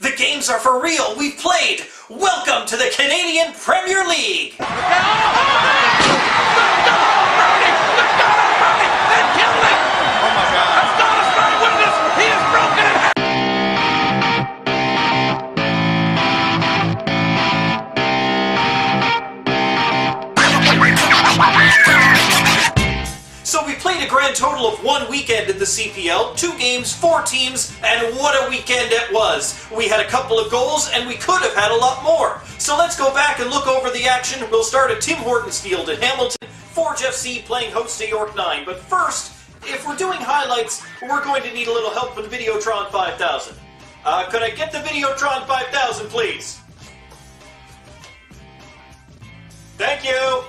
The games are for real. We've played. Welcome to the Canadian Premier League. So we played a grand total of 1 weekend in the CPL, 2 games, 4 teams, and what a weekend it was. We had a couple of goals, and we could have had a lot more. So let's go back and look over the action. We'll start at Tim Hortons Field in Hamilton, Forge FC playing host to York 9. But first, if we're doing highlights, we're going to need a little help with Videotron 5000. Could I get the Videotron 5000, please? Thank you.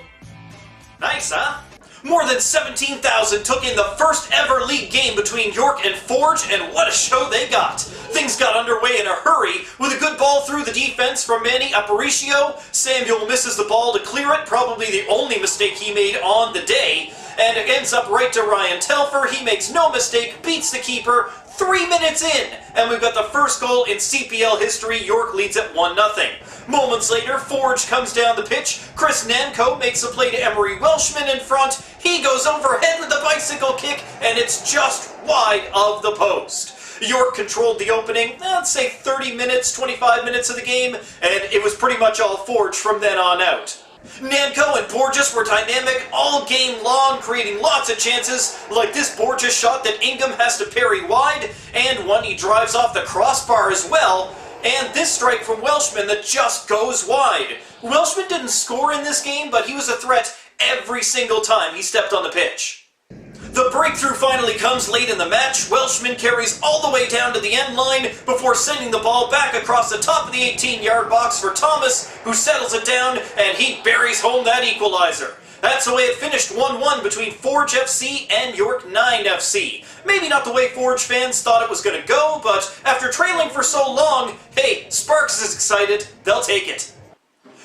Nice, huh? More than 17,000 took in the first ever league game between York and Forge, and what a show they got. Things got underway in a hurry with a good ball through the defense from Manny Aparicio. Samuel misses the ball to clear it, probably the only mistake he made on the day, and it ends up right to Ryan Telfer. He makes no mistake, beats the keeper, 3 minutes in, and we've got the first goal in CPL history. York leads at 1-0. Moments later, Forge comes down the pitch. Chris Nanko makes a play to Emery Welshman in front. He goes overhead with the bicycle kick, and it's just wide of the post. York controlled the opening, let's say 30 minutes, 25 minutes of the game, and it was pretty much all Forge from then on out. Nanko and Borges were dynamic all game long, creating lots of chances, like this Borges shot that Ingham has to parry wide, and one he drives off the crossbar as well, and this strike from Welshman that just goes wide. Welshman didn't score in this game, but he was a threat every single time he stepped on the pitch. The breakthrough finally comes late in the match. Welshman carries all the way down to the end line before sending the ball back across the top of the 18-yard box for Thomas, who settles it down, and he buries home that equalizer. That's the way it finished 1-1 between Forge FC and York 9 FC. Maybe not the way Forge fans thought it was going to go, but after trailing for so long, hey, Sparks is excited, they'll take it.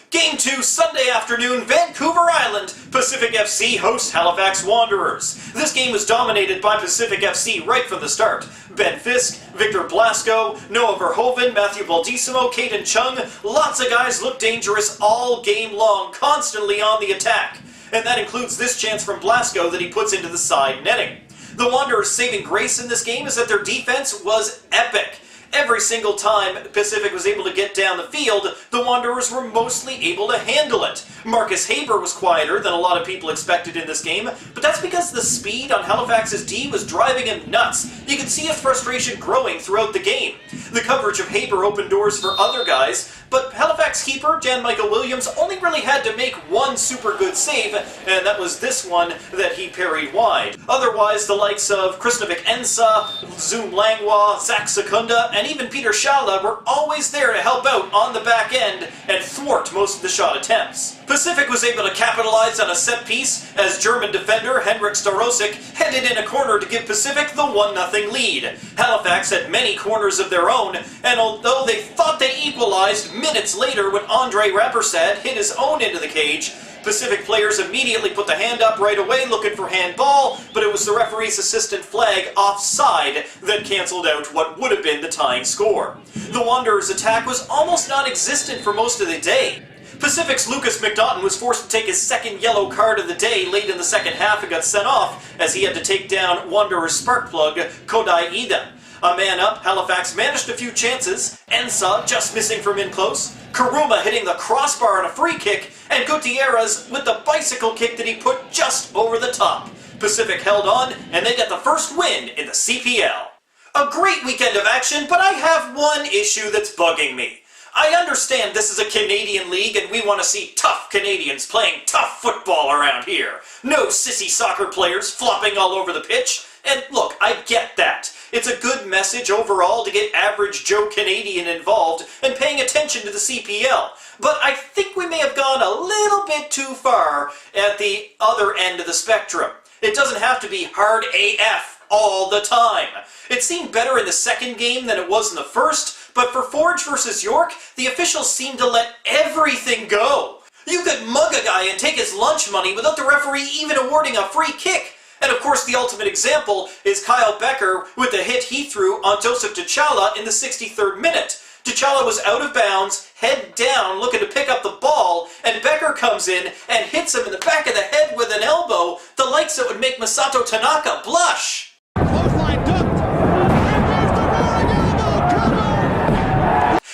Game 2, Sunday afternoon, Vancouver Island. Pacific FC hosts Halifax Wanderers. This game was dominated by Pacific FC right from the start. Ben Fisk, Victor Blasco, Noah Verhoeven, Matthew Baldissimo, Caden Chung. Lots of guys look dangerous all game long, constantly on the attack. And that includes this chance from Blasco that he puts into the side netting. The Wanderers' saving grace in this game is that their defense was epic. Every single time Pacific was able to get down the field, the Wanderers were mostly able to handle it. Marcus Haber was quieter than a lot of people expected in this game, but that's because the speed on Halifax's D was driving him nuts. You could see his frustration growing throughout the game. The coverage of Haber opened doors for other guys, but Halifax keeper Jan Michael Williams only really had to make one super good save, and that was this one that he parried wide. Otherwise, the likes of Kristinovic Ensa, Zoom Langwa, Zach Secunda, and even Peter Schala were always there to help out on the back end and thwart most of the shot attempts. Pacific was able to capitalize on a set piece as German defender Henrik Starosik headed in a corner to give Pacific the 1-0 lead. Halifax had many corners of their own, and although they thought they equalized minutes later when Andre Rappersad hit his own into the cage, Pacific players immediately put the hand up right away looking for handball, but it was the referee's assistant flag offside that cancelled out what would have been the tying score. The Wanderers' attack was almost non-existent for most of the day. Pacific's Lucas McNaughton was forced to take his second yellow card of the day late in the second half and got sent off as he had to take down Wanderers' spark plug Kodai Ida. A man up, Halifax managed a few chances, Ensa just missing from in close, Karuma hitting the crossbar on a free kick, and Gutierrez with the bicycle kick that he put just over the top. Pacific held on, and they got the first win in the CPL. A great weekend of action, but I have one issue that's bugging me. I understand this is a Canadian league and we want to see tough Canadians playing tough football around here. No sissy soccer players flopping all over the pitch. And look, I get that. It's a good message overall to get average Joe Canadian involved and paying attention to the CPL. But I think we may have gone a little bit too far at the other end of the spectrum. It doesn't have to be hard AF all the time. It seemed better in the second game than it was in the first, but for Forge versus York, the officials seemed to let everything go. You could mug a guy and take his lunch money without the referee even awarding a free kick. And of course the ultimate example is Kyle Becker with the hit he threw on Joseph T'Challa in the 63rd minute. T'Challa was out of bounds, head down, looking to pick up the ball, and Becker comes in and hits him in the back of the head with an elbow, the likes that would make Masato Tanaka blush.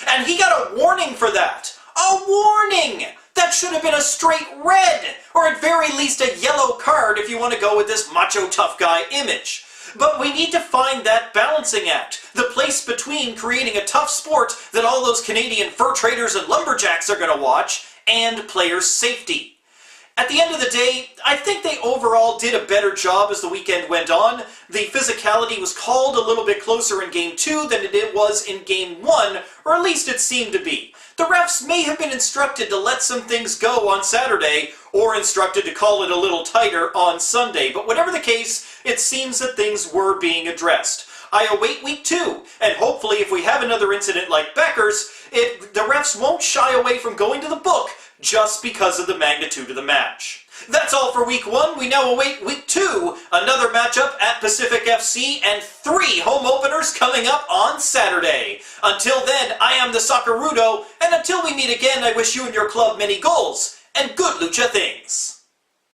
And he got a warning for that. A warning! That should have been a straight red, or at very least a yellow card if you want to go with this macho tough guy image. But we need to find that balancing act, the place between creating a tough sport that all those Canadian fur traders and lumberjacks are going to watch, and players' safety. At the end of the day, I think they overall did a better job as the weekend went on. The physicality was called a little bit closer in Game 2 than it was in Game 1, or at least it seemed to be. The refs may have been instructed to let some things go on Saturday, or instructed to call it a little tighter on Sunday, but whatever the case, it seems that things were being addressed. I await Week 2, and hopefully if we have another incident like Becker's, the refs won't shy away from going to the book just because of the magnitude of the match. That's all for Week 1. We now await Week 2, another matchup at Pacific FC, and 3 home openers coming up on Saturday. Until then, I am the Soccer Rudo, and until we meet again, I wish you and your club many goals and good lucha things.